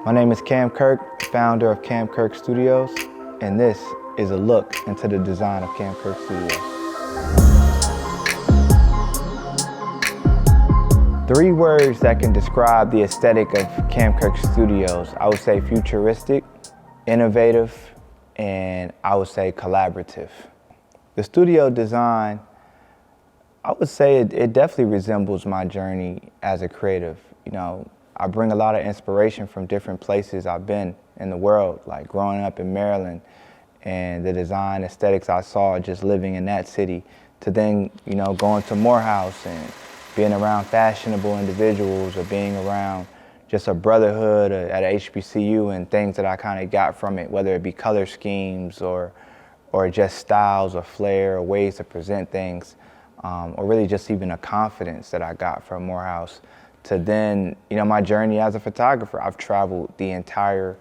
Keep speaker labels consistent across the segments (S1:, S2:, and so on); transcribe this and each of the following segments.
S1: My name is Cam Kirk, founder of Cam Kirk Studios, and this is a look into the design of Cam Kirk Studios. 3 words that can describe the aesthetic of Cam Kirk Studios. I would say futuristic, innovative, and I would say collaborative. The studio design, I would say it definitely resembles my journey as a creative. You know, I bring a lot of inspiration from different places I've been in the world, like growing up in Maryland and the design aesthetics I saw just living in that city, to then, you know, going to Morehouse and being around fashionable individuals or being around just a brotherhood at HBCU and things that I kind of got from it, whether it be color schemes or just styles or flair or ways to present things, or really just even a confidence that I got from Morehouse. To then, you know, my journey as a photographer, I've traveled the entire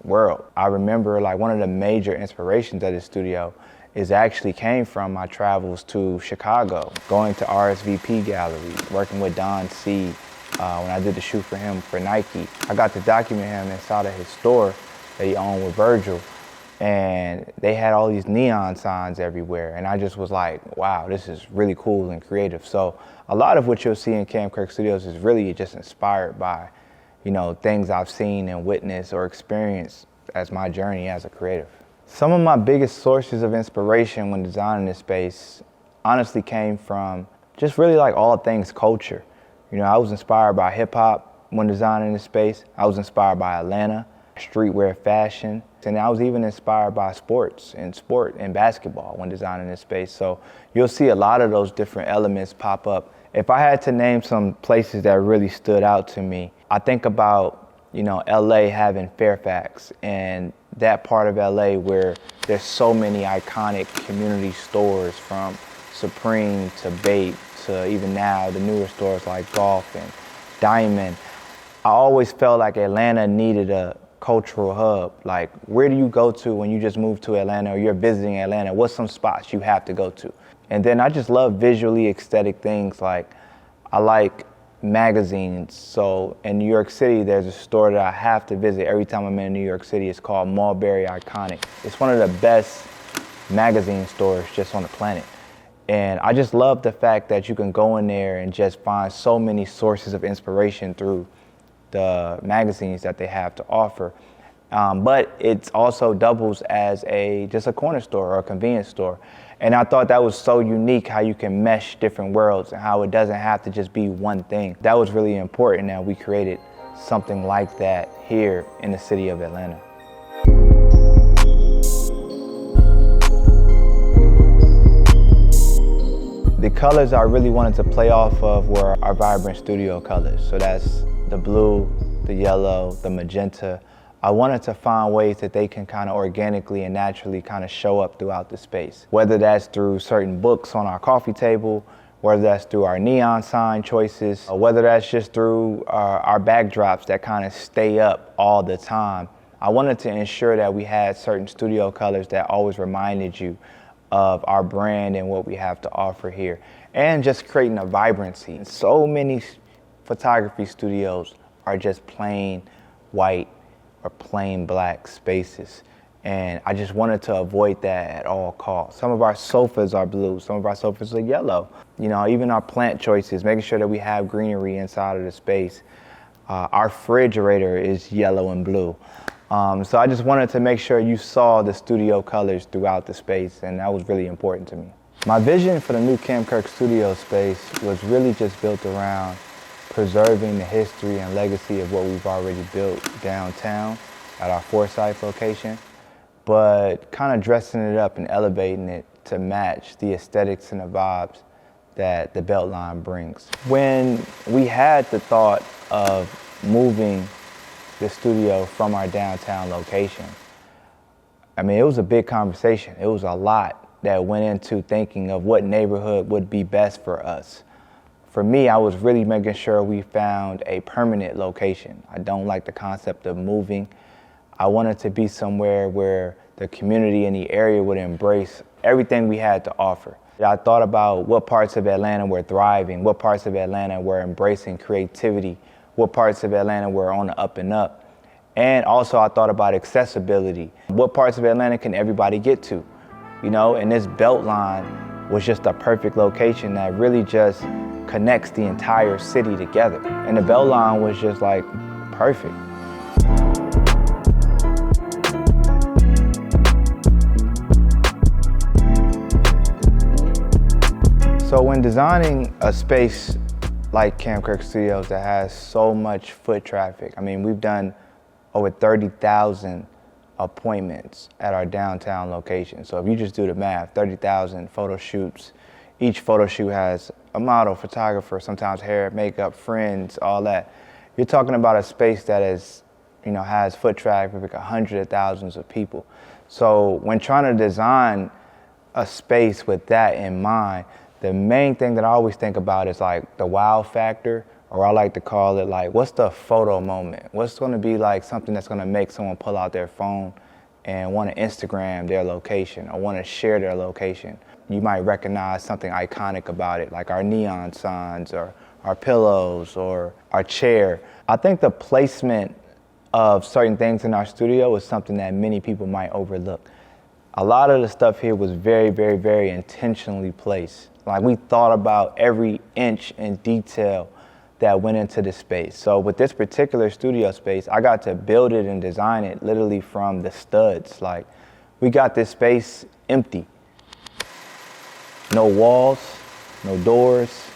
S1: world. I remember like one of the major inspirations of the studio actually came from my travels to Chicago, going to RSVP Gallery, working with Don C. When I did the shoot for him for Nike. I got to document him inside of his store that he owned with Virgil. And they had all these neon signs everywhere. And I just was like, wow, this is really cool and creative. So a lot of what you'll see in Cam Kirk Studios is really just inspired by, you know, things I've seen and witnessed or experienced as my journey as a creative. Some of my biggest sources of inspiration when designing this space honestly came from just really like all things culture. You know, I was inspired by hip hop when designing this space. I was inspired by Atlanta, streetwear fashion. And I was even inspired by sport and basketball when designing this space. So you'll see a lot of those different elements pop up. If I had to name some places that really stood out to me, I think about, you know, LA having Fairfax and that part of LA where there's so many iconic community stores, from Supreme to Bape to even now the newer stores like Golf and Diamond. I always felt like Atlanta needed a cultural hub. Like, where do you go to when you just moved to Atlanta or you're visiting Atlanta? What's some spots you have to go to? And then I just love visually aesthetic things. Like, I like magazines. So in New York City, there's a store that I have to visit every time I'm in New York City. It's called Mulberry Iconic. It's one of the best magazine stores just on the planet. And I just love the fact that you can go in there and just find so many sources of inspiration through the magazines that they have to offer. But it also doubles as just a corner store or a convenience store. And I thought that was so unique, how you can mesh different worlds and how it doesn't have to just be one thing. That was really important that we created something like that here in the city of Atlanta. The colors I really wanted to play off of were our vibrant studio colors. So that's the blue, the yellow, the magenta. I wanted to find ways that they can kind of organically and naturally kind of show up throughout the space. Whether that's through certain books on our coffee table, whether that's through our neon sign choices, or whether that's just through our backdrops that kind of stay up all the time. I wanted to ensure that we had certain studio colors that always reminded you of our brand and what we have to offer here, and just creating a vibrancy. So many photography studios are just plain white or plain black spaces, and I just wanted to avoid that at all costs. Some of our sofas are blue, some of our sofas are yellow. You know, even our plant choices, making sure that we have greenery inside of the space. Our refrigerator is yellow and blue. So I just wanted to make sure you saw the studio colors throughout the space, and that was really important to me. My vision for the new Cam Kirk Studio space was really just built around preserving the history and legacy of what we've already built downtown at our Forsyth location, but kind of dressing it up and elevating it to match the aesthetics and the vibes that the BeltLine brings. When we had the thought of moving the studio from our downtown location, I mean, it was a big conversation. It was a lot that went into thinking of what neighborhood would be best for us. For me, I was really making sure we found a permanent location. I don't like the concept of moving. I wanted to be somewhere where the community in the area would embrace everything we had to offer. I thought about what parts of Atlanta were thriving, what parts of Atlanta were embracing creativity, what parts of Atlanta were on the up and up. And also I thought about accessibility. What parts of Atlanta can everybody get to? You know, and this BeltLine was just a perfect location that really just connects the entire city together. And the BeltLine was just like perfect. So when designing a space like Cam Kirk Studios that has so much foot traffic, I mean, we've done over 30,000 appointments at our downtown location. So if you just do the math, 30,000 photo shoots. Each photo shoot has a model, photographer, sometimes hair, makeup, friends, all that. You're talking about a space that is, you know, has foot traffic of hundreds of thousands of people. So when trying to design a space with that in mind, the main thing that I always think about is like the wow factor, or I like to call it like, what's the photo moment? What's gonna be like something that's gonna make someone pull out their phone and wanna Instagram their location or wanna share their location? You might recognize something iconic about it, like our neon signs or our pillows or our chair. I think the placement of certain things in our studio is something that many people might overlook. A lot of the stuff here was very, very, very intentionally placed. Like we thought about every inch and detail that went into the space. So with this particular studio space, I got to build it and design it literally from the studs. Like we got this space empty. No walls, no doors,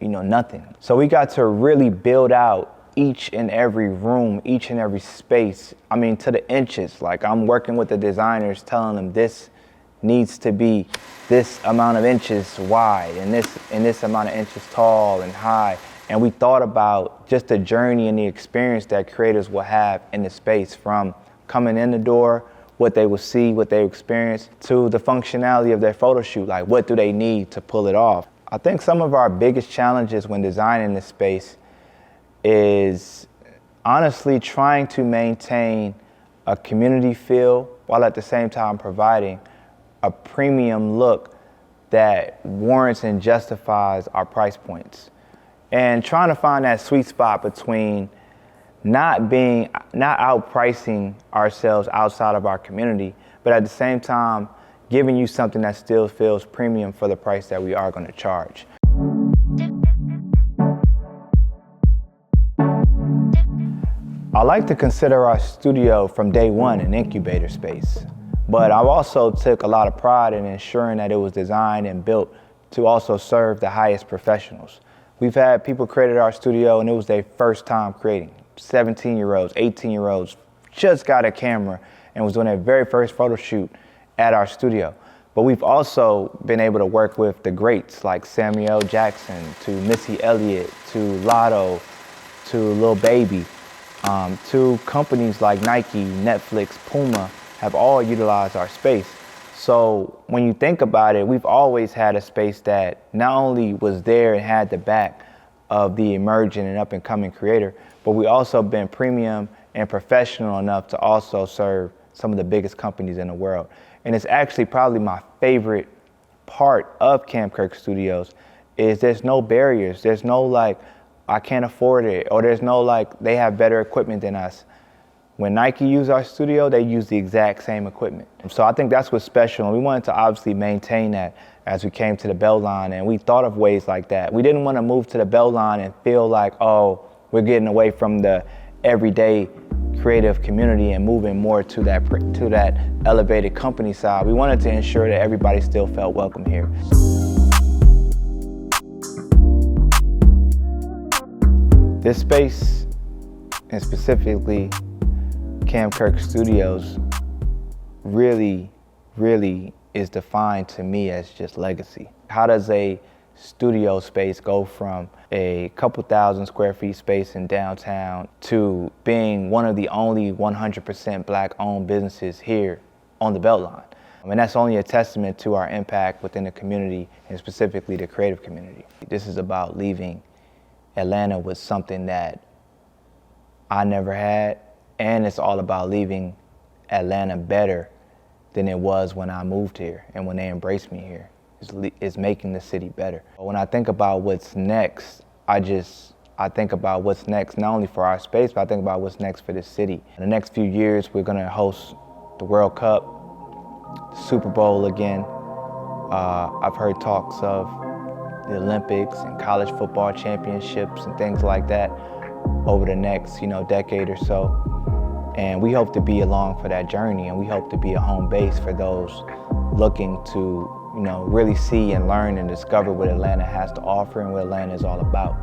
S1: you know, nothing. So we got to really build out each and every room, each and every space. I mean, to the inches. Like I'm working with the designers, telling them this needs to be this amount of inches wide and this amount of inches tall and high. And we thought about just the journey and the experience that creators will have in the space, from coming in the door, what they will see, what they experience, to the functionality of their photo shoot, like what do they need to pull it off. I think some of our biggest challenges when designing this space is honestly trying to maintain a community feel while at the same time providing a premium look that warrants and justifies our price points. And trying to find that sweet spot between not outpricing ourselves outside of our community, but at the same time, giving you something that still feels premium for the price that we are going to charge. I like to consider our studio from day one an incubator space, but I also took a lot of pride in ensuring that it was designed and built to also serve the highest professionals. We've had people create at our studio and it was their first time creating. 17-year-olds, 18-year-olds just got a camera and was doing their very first photo shoot at our studio. But we've also been able to work with the greats like Samuel Jackson, to Missy Elliott, to Lotto, to Lil Baby, to companies like Nike, Netflix, Puma have all utilized our space. So when you think about it, we've always had a space that not only was there and had the back of the emerging and up and coming creator, but we also been premium and professional enough to also serve some of the biggest companies in the world. And it's actually probably my favorite part of Cam Kirk Studios is there's no barriers. There's no like, I can't afford it, or there's no like, they have better equipment than us. When Nike used our studio, they used the exact same equipment. So I think that's what's special, and we wanted to obviously maintain that as we came to the BeltLine, and we thought of ways like that. We didn't want to move to the BeltLine and feel like, oh, we're getting away from the everyday creative community and moving more to that elevated company side. We wanted to ensure that everybody still felt welcome here. This space, and specifically Cam Kirk Studios, really is defined to me as just legacy. How does a studio space go from a couple thousand square feet space in downtown to being one of the only 100% Black-owned businesses here on the BeltLine? And that's only a testament to our impact within the community, and specifically the creative community. This is about leaving Atlanta with something that I never had, and it's all about leaving Atlanta better than it was when I moved here and when they embraced me here. Is making the city better. When I think about what's next, I I think about what's next, not only for our space, but I think about what's next for this city. In the next few years, we're gonna host the World Cup, the Super Bowl again. I've heard talks of the Olympics and college football championships and things like that over the next, decade or so. And we hope to be along for that journey, and we hope to be a home base for those looking to, really see and learn and discover what Atlanta has to offer and what Atlanta is all about.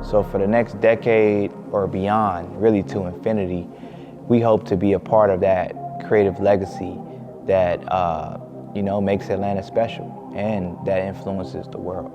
S1: So for the next decade or beyond, really to infinity, we hope to be a part of that creative legacy that, makes Atlanta special and that influences the world.